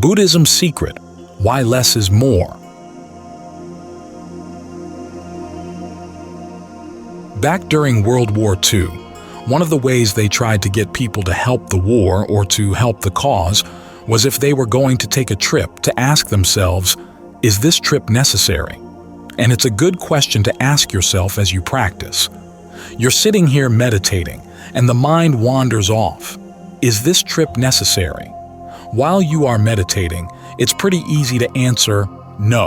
Buddhism's secret: why less is more. Back during World War II, one of the ways they tried to get people to help the war or to help the cause was if they were going to take a trip to ask themselves, is this trip necessary? And it's a good question to ask yourself as you practice. You're sitting here meditating, and the mind wanders off. Is this trip necessary? While you are meditating, it's pretty easy to answer no.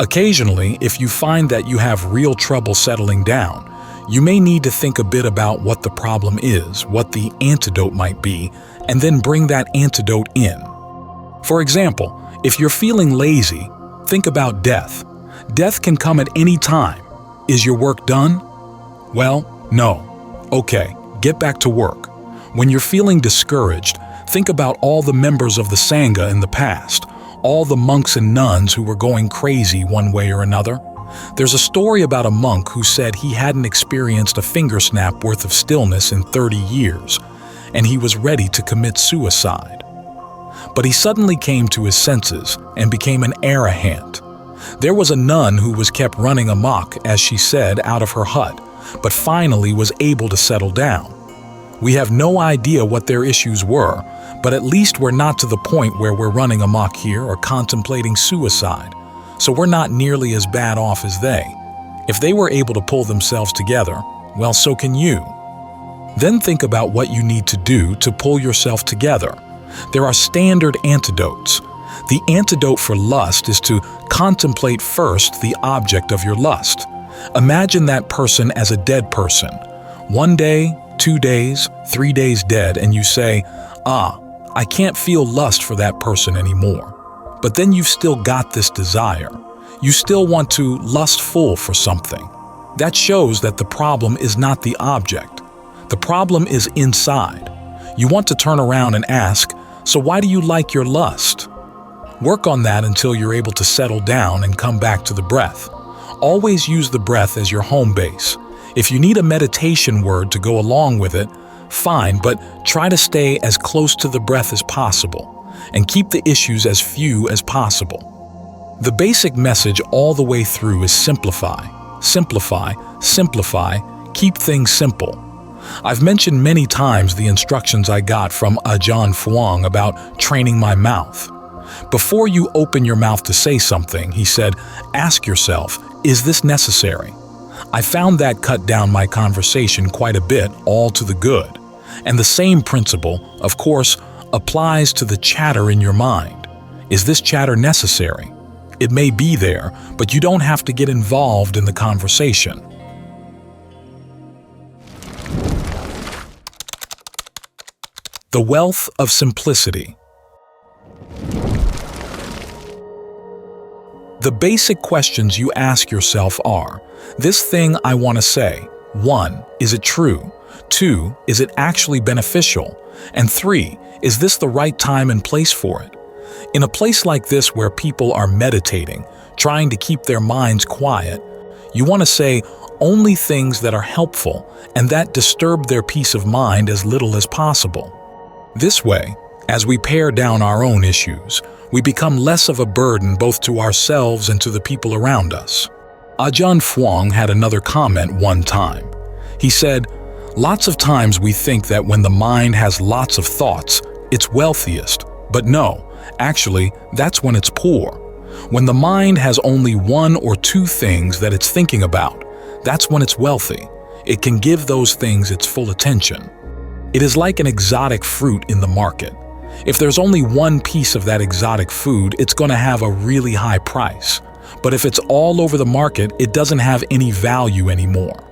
Occasionally, if you find that you have real trouble settling down, you may need to think a bit about what the problem is, what the antidote might be, and then bring that antidote in. For example, if you're feeling lazy, think about death. Death can come at any time. Is your work done? Well, no. Okay, get back to work. When you're feeling discouraged, think about all the members of the Sangha in the past, all the monks and nuns who were going crazy one way or another. There's a story about a monk who said he hadn't experienced a finger snap worth of stillness in 30 years, and he was ready to commit suicide. But he suddenly came to his senses and became an arahant. There was a nun who was kept running amok, as she said, out of her hut, but finally was able to settle down. We have no idea what their issues were, but at least we're not to the point where we're running amok here or contemplating suicide. So we're not nearly as bad off as they. If they were able to pull themselves together, well, so can you. Then think about what you need to do to pull yourself together. There are standard antidotes. The antidote for lust is to contemplate first the object of your lust. Imagine that person as a dead person. 1 day, 2 days, 3 days dead, and you say, I can't feel lust for that person anymore. But then you've still got this desire. You still want to lustful for something. That shows that the problem is not the object. The problem is inside. You want to turn around and ask, so why do you like your lust? Work on that until you're able to settle down and come back to the breath. Always use the breath as your home base. If you need a meditation word to go along with it, fine, but try to stay as close to the breath as possible and keep the issues as few as possible. The basic message all the way through is simplify, simplify, simplify, keep things simple. I've mentioned many times the instructions I got from Ajahn Fuang about training my mouth. Before you open your mouth to say something, he said, ask yourself, is this necessary? I found that cut down my conversation quite a bit, all to the good. And the same principle, of course, applies to the chatter in your mind. Is this chatter necessary? It may be there, but you don't have to get involved in the conversation. The wealth of simplicity. The basic questions you ask yourself are, this thing I want to say, 1, is it true? 2, is it actually beneficial? And 3, is this the right time and place for it? In a place like this where people are meditating, trying to keep their minds quiet, you want to say only things that are helpful and that disturb their peace of mind as little as possible. This way, as we pare down our own issues, we become less of a burden both to ourselves and to the people around us. Ajahn Fuang had another comment one time. He said, lots of times we think that when the mind has lots of thoughts, it's wealthiest. But no, actually, that's when it's poor. When the mind has only 1 or 2 things that it's thinking about, that's when it's wealthy. It can give those things its full attention. It is like an exotic fruit in the market. If there's only one piece of that exotic food, it's going to have a really high price. But if it's all over the market, it doesn't have any value anymore.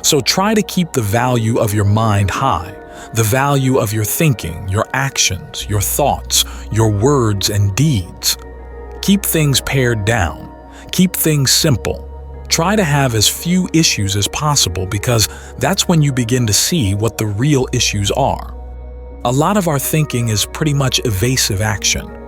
So try to keep the value of your mind high, the value of your thinking, your actions, your thoughts, your words and deeds. Keep things pared down. Keep things simple. Try to have as few issues as possible because that's when you begin to see what the real issues are. A lot of our thinking is pretty much evasive action.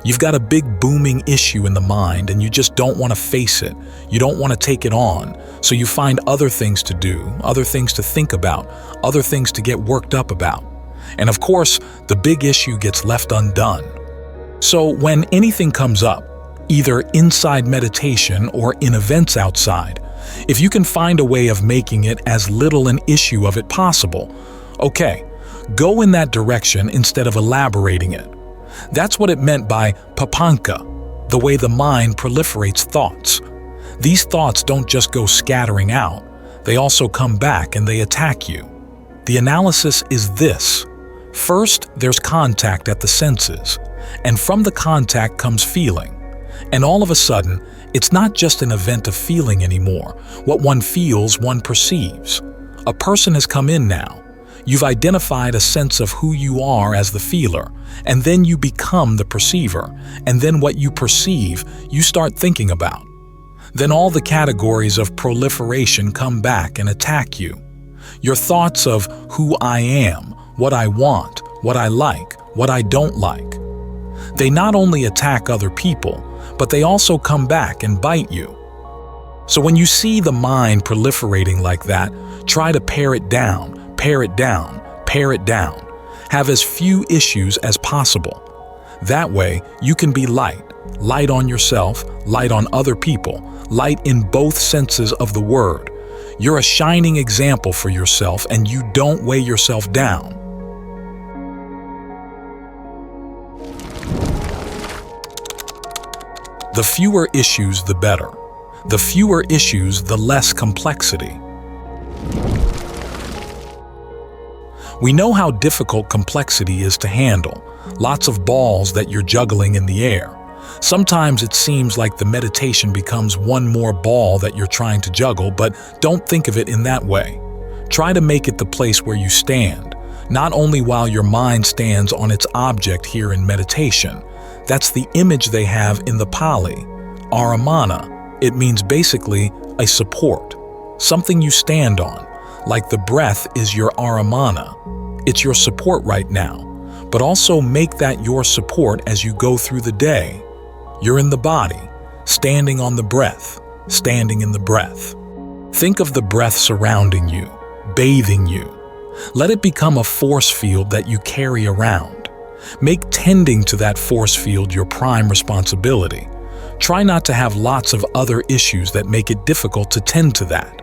You've got a big booming issue in the mind and you just don't want to face it. You don't want to take it on. So you find other things to do, other things to think about, other things to get worked up about. And of course, the big issue gets left undone. So when anything comes up, either inside meditation or in events outside, if you can find a way of making it as little an issue of it possible, okay, go in that direction instead of elaborating it. That's what it meant by papañca, the way the mind proliferates thoughts. These thoughts don't just go scattering out, they also come back and they attack you. The analysis is this. First, there's contact at the senses, and from the contact comes feeling. And all of a sudden, it's not just an event of feeling anymore. What one feels, one perceives. A person has come in now. You've identified a sense of who you are as the feeler, and then you become the perceiver, and then what you perceive, you start thinking about. Then all the categories of proliferation come back and attack you. Your thoughts of who I am, what I want, what I like, what I don't like. They not only attack other people, but they also come back and bite you. So when you see the mind proliferating like that, try to pare it down, pare it down, pare it down. Have as few issues as possible. That way, you can be light. Light on yourself, light on other people, light in both senses of the word. You're a shining example for yourself, and you don't weigh yourself down. The fewer issues, the better. The fewer issues, the less complexity. We know how difficult complexity is to handle. Lots of balls that you're juggling in the air. Sometimes it seems like the meditation becomes one more ball that you're trying to juggle, but don't think of it in that way. Try to make it the place where you stand, not only while your mind stands on its object here in meditation. That's the image they have in the Pali, aramana. It means basically a support, something you stand on, like the breath is your aramana. It's your support right now, but also make that your support as you go through the day. You're in the body, standing on the breath, standing in the breath. Think of the breath surrounding you, bathing you. Let it become a force field that you carry around. Make tending to that force field your prime responsibility. Try not to have lots of other issues that make it difficult to tend to that.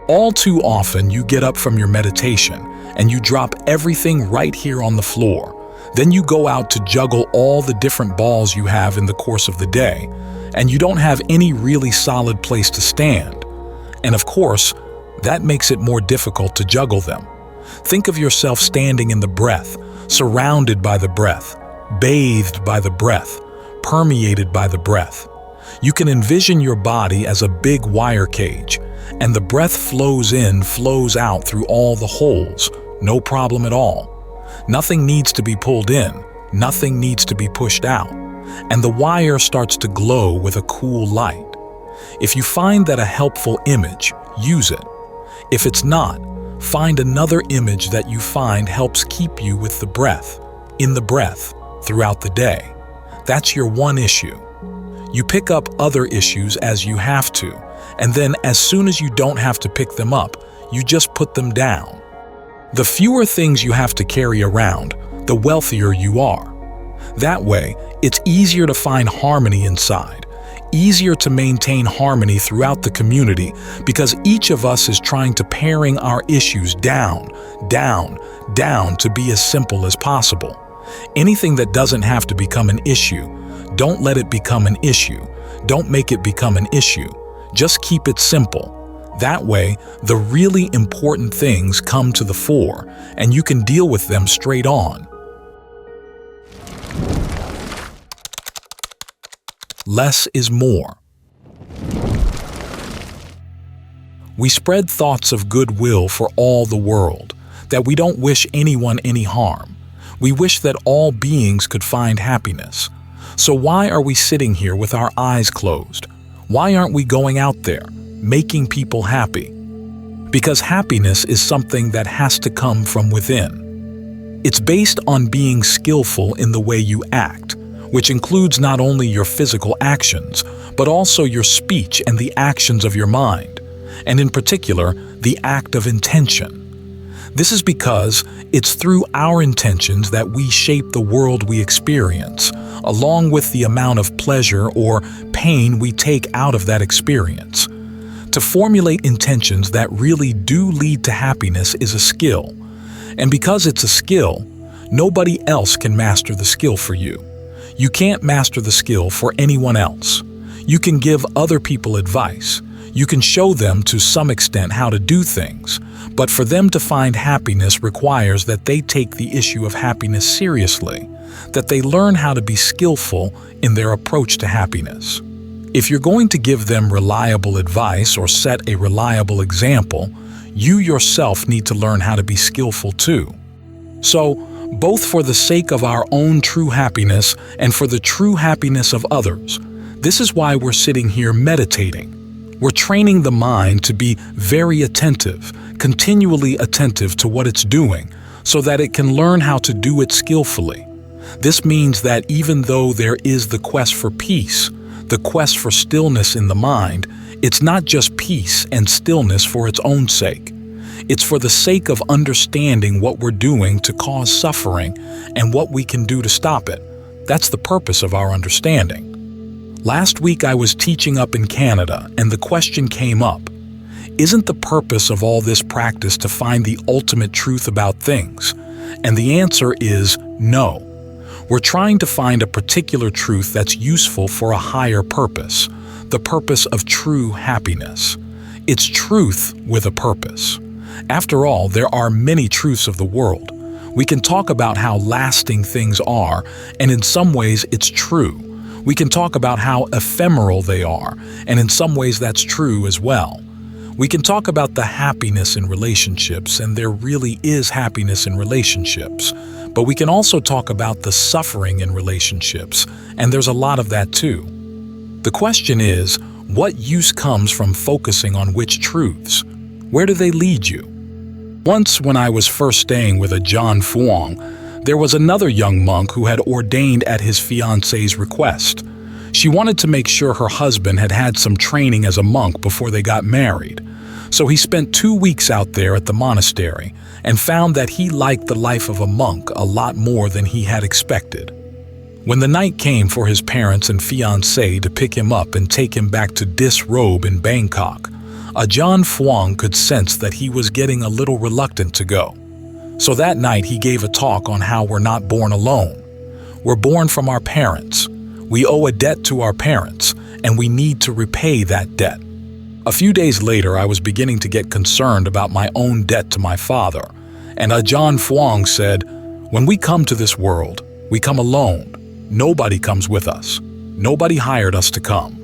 All too often, you get up from your meditation and you drop everything right here on the floor. Then you go out to juggle all the different balls you have in the course of the day, and you don't have any really solid place to stand. And of course, that makes it more difficult to juggle them. Think of yourself standing in the breath, surrounded by the breath, bathed by the breath, permeated by the breath. You can envision your body as a big wire cage, and the breath flows in, flows out through all the holes, no problem at all. Nothing needs to be pulled in, nothing needs to be pushed out, and the wire starts to glow with a cool light. If you find that a helpful image, use it. If it's not, find another image that you find helps keep you with the breath, in the breath, throughout the day. That's your one issue. You pick up other issues as you have to, and then as soon as you don't have to pick them up, you just put them down. The fewer things you have to carry around, the wealthier you are. That way, it's easier to find harmony inside, easier to maintain harmony throughout the community, because each of us is trying to paring our issues down, down, down to be as simple as possible. Anything that doesn't have to become an issue, don't let it become an issue. Don't make it become an issue. Just keep it simple. That way, the really important things come to the fore, and you can deal with them straight on. Less is more. We spread thoughts of goodwill for all the world, that we don't wish anyone any harm. We wish that all beings could find happiness. So why are we sitting here with our eyes closed? Why aren't we going out there, making people happy? Because happiness is something that has to come from within. It's based on being skillful in the way you act, which includes not only your physical actions, but also your speech and the actions of your mind, and in particular, the act of intention. This is because it's through our intentions that we shape the world we experience, along with the amount of pleasure or pain we take out of that experience. To formulate intentions that really do lead to happiness is a skill. And because it's a skill, nobody else can master the skill for you. You can't master the skill for anyone else. You can give other people advice. You can show them to some extent how to do things, but for them to find happiness requires that they take the issue of happiness seriously, that they learn how to be skillful in their approach to happiness. If you're going to give them reliable advice or set a reliable example, you yourself need to learn how to be skillful too. So, both for the sake of our own true happiness and for the true happiness of others, this is why we're sitting here meditating. We're training the mind to be very attentive, continually attentive to what it's doing, so that it can learn how to do it skillfully. This means that even though there is the quest for peace, the quest for stillness in the mind, it's not just peace and stillness for its own sake. It's for the sake of understanding what we're doing to cause suffering and what we can do to stop it. That's the purpose of our understanding. Last week I was teaching up in Canada, and the question came up, isn't the purpose of all this practice to find the ultimate truth about things? And the answer is no. We're trying to find a particular truth that's useful for a higher purpose, the purpose of true happiness. It's truth with a purpose. After all, there are many truths of the world. We can talk about how lasting things are, and in some ways it's true. We can talk about how ephemeral they are, and in some ways that's true as well. We can talk about the happiness in relationships, and there really is happiness in relationships. But we can also talk about the suffering in relationships, and there's a lot of that too. The question is, what use comes from focusing on which truths? Where do they lead you? Once, when I was first staying with a John Fuang, there was another young monk who had ordained at his fiancée's request. She wanted to make sure her husband had had some training as a monk before they got married. So he spent 2 weeks out there at the monastery and found that he liked the life of a monk a lot more than he had expected. When the night came for his parents and fiancée to pick him up and take him back to disrobe in Bangkok, Ajahn Fuang could sense that he was getting a little reluctant to go. So that night he gave a talk on how we're not born alone. We're born from our parents. We owe a debt to our parents, and we need to repay that debt. A few days later, I was beginning to get concerned about my own debt to my father, and Ajahn Fuang said, "When we come to this world, we come alone. Nobody comes with us. Nobody hired us to come."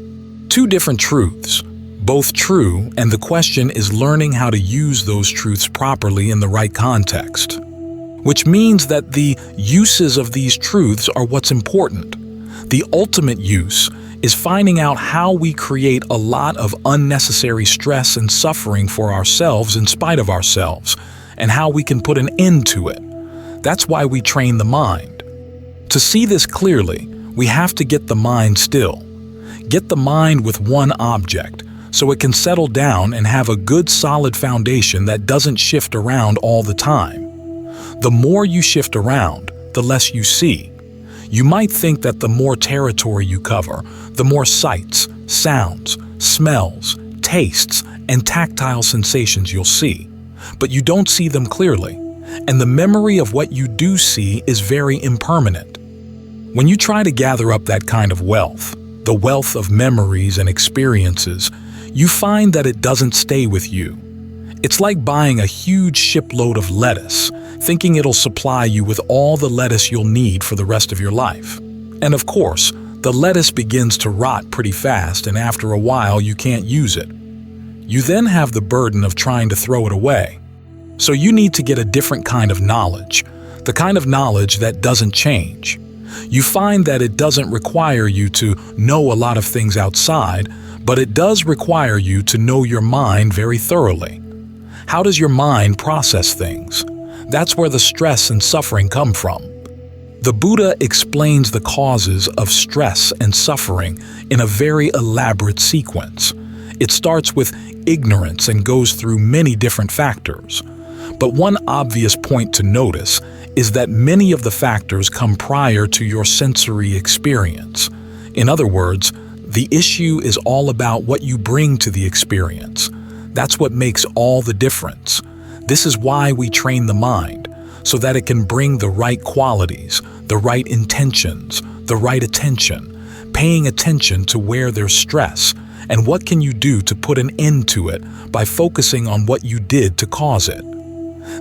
Two different truths, both true, and the question is learning how to use those truths properly in the right context. Which means that the uses of these truths are what's important. The ultimate use is finding out how we create a lot of unnecessary stress and suffering for ourselves in spite of ourselves, and how we can put an end to it. That's why we train the mind. To see this clearly, we have to get the mind still. Get the mind with one object, so it can settle down and have a good solid foundation that doesn't shift around all the time. The more you shift around, the less you see. You might think that the more territory you cover, the more sights, sounds, smells, tastes, and tactile sensations you'll see. But you don't see them clearly, and the memory of what you do see is very impermanent. When you try to gather up that kind of wealth, the wealth of memories and experiences, you find that it doesn't stay with you. It's like buying a huge shipload of lettuce, thinking it'll supply you with all the lettuce you'll need for the rest of your life. And of course, the lettuce begins to rot pretty fast, and after a while you can't use it. You then have the burden of trying to throw it away. So you need to get a different kind of knowledge, the kind of knowledge that doesn't change. You find that it doesn't require you to know a lot of things outside, but it does require you to know your mind very thoroughly. How does your mind process things? That's where the stress and suffering come from. The Buddha explains the causes of stress and suffering in a very elaborate sequence. It starts with ignorance and goes through many different factors. But one obvious point to notice is that many of the factors come prior to your sensory experience. In other words, the issue is all about what you bring to the experience. That's what makes all the difference. This is why we train the mind, so that it can bring the right qualities, the right intentions, the right attention, paying attention to where there's stress, and what can you do to put an end to it by focusing on what you did to cause it.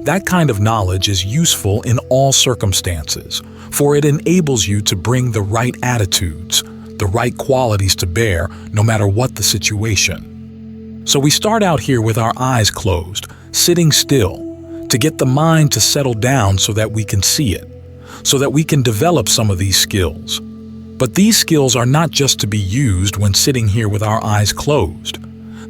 That kind of knowledge is useful in all circumstances, for it enables you to bring the right attitudes, the right qualities to bear, no matter what the situation. So we start out here with our eyes closed, sitting still, to get the mind to settle down so that we can see it, so that we can develop some of these skills. But these skills are not just to be used when sitting here with our eyes closed.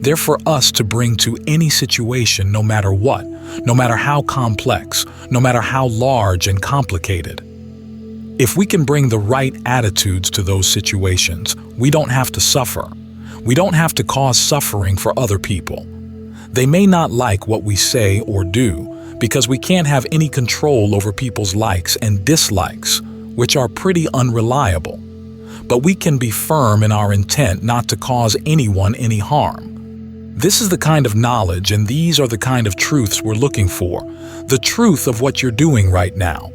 They're for us to bring to any situation, no matter what, no matter how complex, no matter how large and complicated. If we can bring the right attitudes to those situations, we don't have to suffer. We don't have to cause suffering for other people. They may not like what we say or do, because we can't have any control over people's likes and dislikes, which are pretty unreliable. But we can be firm in our intent not to cause anyone any harm. This is the kind of knowledge, and these are the kind of truths we're looking for. The truth of what you're doing right now.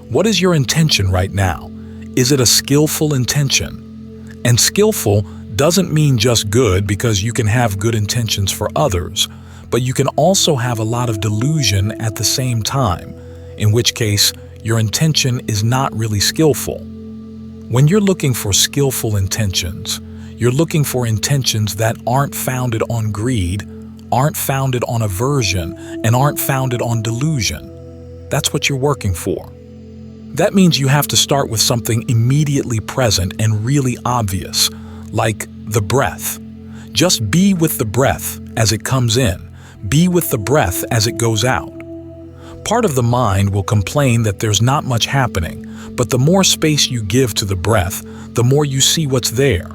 What is your intention right now? Is it a skillful intention? And skillful doesn't mean just good, because you can have good intentions for others, but you can also have a lot of delusion at the same time, in which case your intention is not really skillful. When you're looking for skillful intentions, you're looking for intentions that aren't founded on greed, aren't founded on aversion, and aren't founded on delusion. That's what you're working for. That means you have to start with something immediately present and really obvious, like the breath. Just be with the breath as it comes in. Be with the breath as it goes out. Part of the mind will complain that there's not much happening, but the more space you give to the breath, the more you see what's there.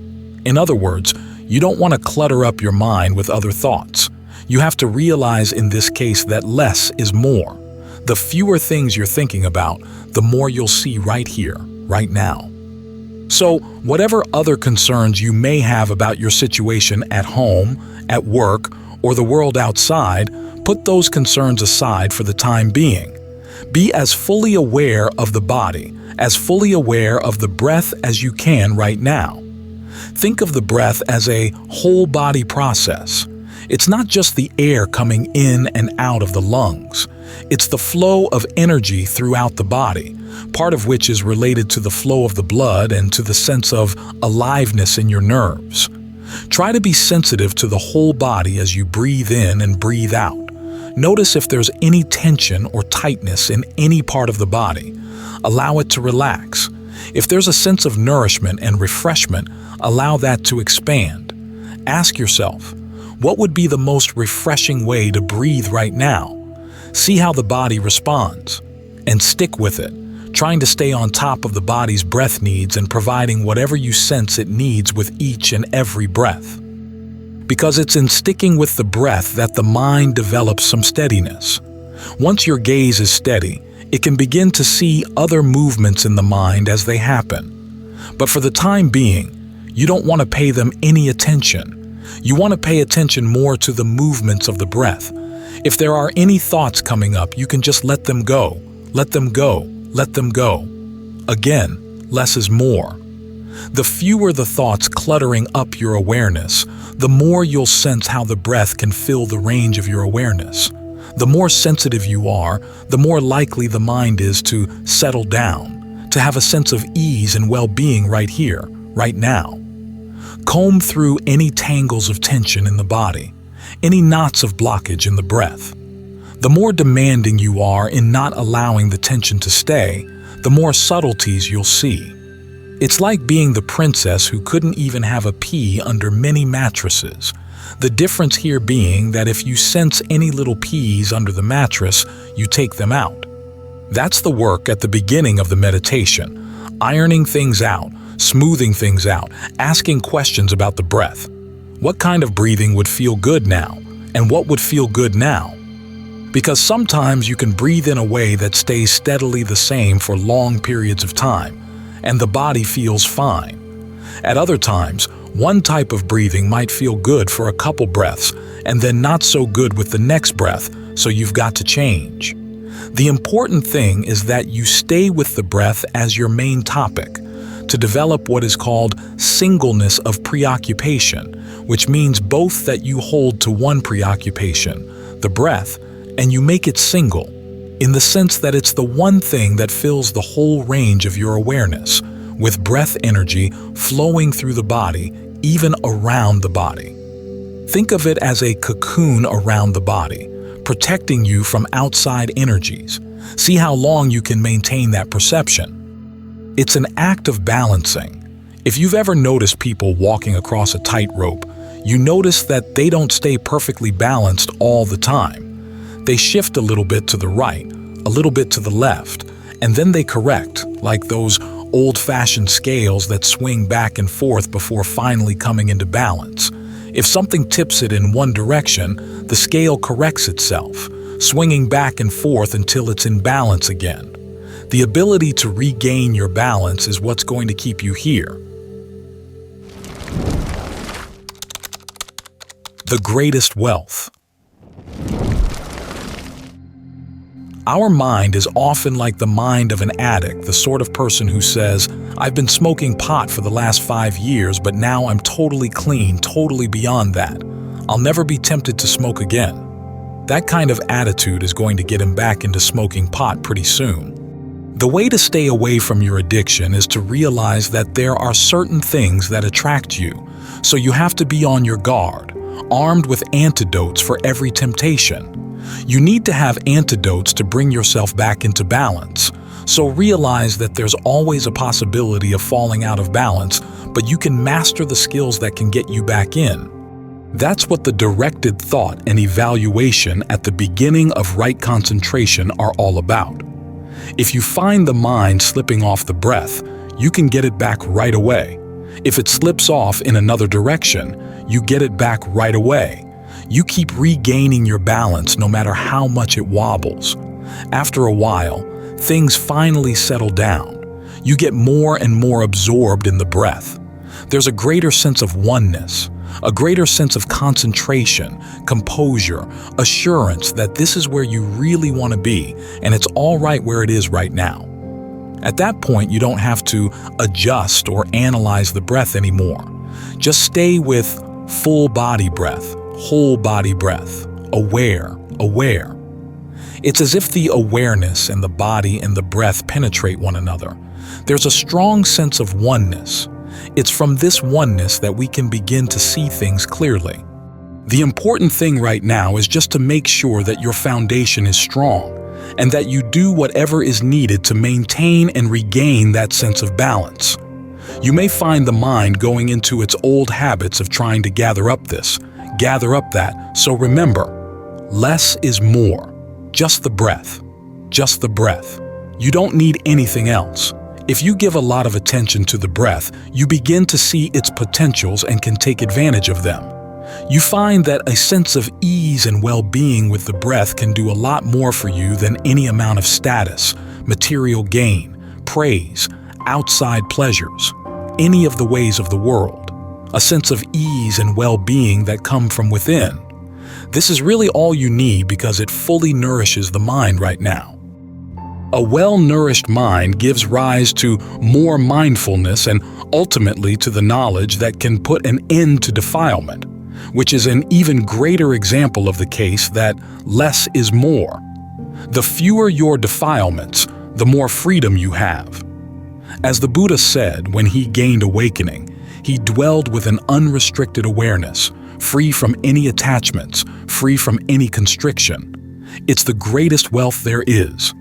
In other words, you don't want to clutter up your mind with other thoughts. You have to realize in this case that less is more. The fewer things you're thinking about, the more you'll see right here, right now. So, whatever other concerns you may have about your situation at home, at work, or the world outside, put those concerns aside for the time being. Be as fully aware of the body, as fully aware of the breath as you can right now. Think of the breath as a whole body process. It's not just the air coming in and out of the lungs. It's the flow of energy throughout the body, part of which is related to the flow of the blood and to the sense of aliveness in your nerves. Try to be sensitive to the whole body as you breathe in and breathe out. Notice if there's any tension or tightness in any part of the body. Allow it to relax. If there's a sense of nourishment and refreshment, allow that to expand. Ask yourself, what would be the most refreshing way to breathe right now? See how the body responds, and stick with it, trying to stay on top of the body's breath needs and providing whatever you sense it needs with each and every breath. Because it's in sticking with the breath that the mind develops some steadiness. Once your gaze is steady, it can begin to see other movements in the mind as they happen. But for the time being, you don't want to pay them any attention. You want to pay attention more to the movements of the breath. If there are any thoughts coming up, you can just let them go. Let them go. Let them go. Again, less is more. The fewer the thoughts cluttering up your awareness, the more you'll sense how the breath can fill the range of your awareness. The more sensitive you are, the more likely the mind is to settle down, to have a sense of ease and well-being right here, right now. Comb through any tangles of tension in the body, any knots of blockage in the breath. The more demanding you are in not allowing the tension to stay, the more subtleties you'll see. It's like being the princess who couldn't even have a pea under many mattresses. The difference here being that if you sense any little peas under the mattress, you take them out. That's the work at the beginning of the meditation, ironing things out, smoothing things out, asking questions about the breath. What kind of breathing would feel good now? And what would feel good now? Because sometimes you can breathe in a way that stays steadily the same for long periods of time, and the body feels fine. At other times, one type of breathing might feel good for a couple breaths, and then not so good with the next breath, so you've got to change. The important thing is that you stay with the breath as your main topic, to develop what is called singleness of preoccupation, which means both that you hold to one preoccupation, the breath, and you make it single, in the sense that it's the one thing that fills the whole range of your awareness, with breath energy flowing through the body, even around the body. Think of it as a cocoon around the body, protecting you from outside energies. See how long you can maintain that perception. It's an act of balancing. If you've ever noticed people walking across a tightrope, you notice that they don't stay perfectly balanced all the time. They shift a little bit to the right, a little bit to the left, and then they correct, like those old-fashioned scales that swing back and forth before finally coming into balance. If something tips it in one direction, the scale corrects itself, swinging back and forth until it's in balance again. The ability to regain your balance is what's going to keep you here. The greatest wealth. Our mind is often like the mind of an addict, the sort of person who says, "I've been smoking pot for the last 5 years, but now I'm totally clean, totally beyond that. I'll never be tempted to smoke again." That kind of attitude is going to get him back into smoking pot pretty soon. The way to stay away from your addiction is to realize that there are certain things that attract you, so you have to be on your guard, armed with antidotes for every temptation. You need to have antidotes to bring yourself back into balance. So realize that there's always a possibility of falling out of balance, but you can master the skills that can get you back in. That's what the directed thought and evaluation at the beginning of right concentration are all about. If you find the mind slipping off the breath, you can get it back right away. If it slips off in another direction, you get it back right away. You keep regaining your balance no matter how much it wobbles. After a while, things finally settle down. You get more and more absorbed in the breath. There's a greater sense of oneness, a greater sense of concentration, composure, assurance that this is where you really want to be, and it's all right where it is right now. At that point, you don't have to adjust or analyze the breath anymore. Just stay with full body breath, whole body breath, aware. It's as if the awareness and the body and the breath penetrate one another. There's a strong sense of oneness. It's from this oneness that we can begin to see things clearly. The important thing right now is just to make sure that your foundation is strong and that you do whatever is needed to maintain and regain that sense of balance. You may find the mind going into its old habits of trying to gather up this, gather up that, so remember, less is more. Just the breath. Just the breath. You don't need anything else. If you give a lot of attention to the breath, you begin to see its potentials and can take advantage of them. You find that a sense of ease and well-being with the breath can do a lot more for you than any amount of status, material gain, praise, outside pleasures, any of the ways of the world. A sense of ease and well-being that come from within. This is really all you need because it fully nourishes the mind right now. A well-nourished mind gives rise to more mindfulness and ultimately to the knowledge that can put an end to defilement, which is an even greater example of the case that less is more. The fewer your defilements, the more freedom you have. As the Buddha said when he gained awakening, he dwelled with an unrestricted awareness, free from any attachments, free from any constriction. It's the greatest wealth there is.